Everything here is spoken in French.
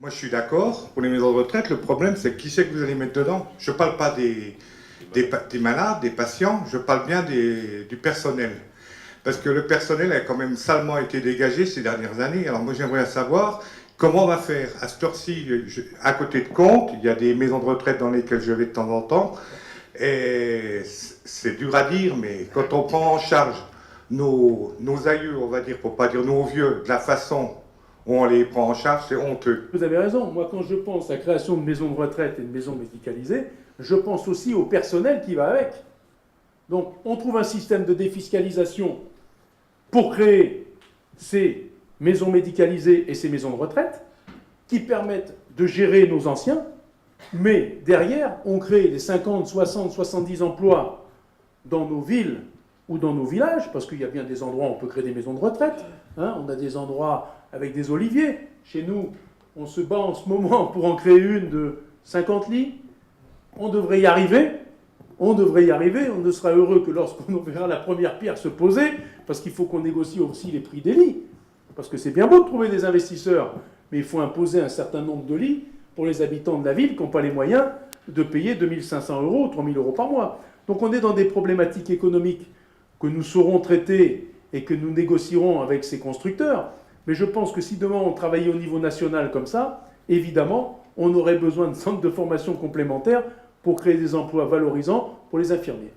Moi, je suis d'accord. Pour les maisons de retraite, le problème, c'est qui c'est que vous allez mettre dedans. Je ne parle pas des malades, des patients, je parle bien du personnel. Parce que le personnel a quand même salement été dégagé ces dernières années. Alors moi, j'aimerais savoir comment on va faire. À cette heure-ci, à côté de Comtes, il y a des maisons de retraite dans lesquelles je vais de temps en temps. Et c'est dur à dire, mais quand on prend en charge nos aïeux, on va dire, pour pas dire nos vieux, de la façon où on les prend en charge, c'est honteux. Vous avez raison. Moi, quand je pense à la création de maisons de retraite et de maisons médicalisées, je pense aussi au personnel qui va avec. Donc, on trouve un système de défiscalisation pour créer ces maisons médicalisées et ces maisons de retraite qui permettent de gérer nos anciens, mais derrière, on crée des 50, 60, 70 emplois dans nos villes ou dans nos villages, parce qu'il y a bien des endroits où on peut créer des maisons de retraite. Hein, on a des endroits avec des oliviers. Chez nous, on se bat en ce moment pour en créer une de 50 lits. On devrait y arriver. On devrait y arriver. On ne sera heureux que lorsqu'on verra la première pierre se poser, parce qu'il faut qu'on négocie aussi les prix des lits. Parce que c'est bien beau de trouver des investisseurs, mais il faut imposer un certain nombre de lits pour les habitants de la ville qui n'ont pas les moyens de payer 2 500 euros ou 3 000 euros par mois. Donc on est dans des problématiques économiques que nous saurons traiter et que nous négocierons avec ces constructeurs. Mais je pense que si demain on travaillait au niveau national comme ça, évidemment, on aurait besoin de centres de formation complémentaires pour créer des emplois valorisants pour les infirmiers.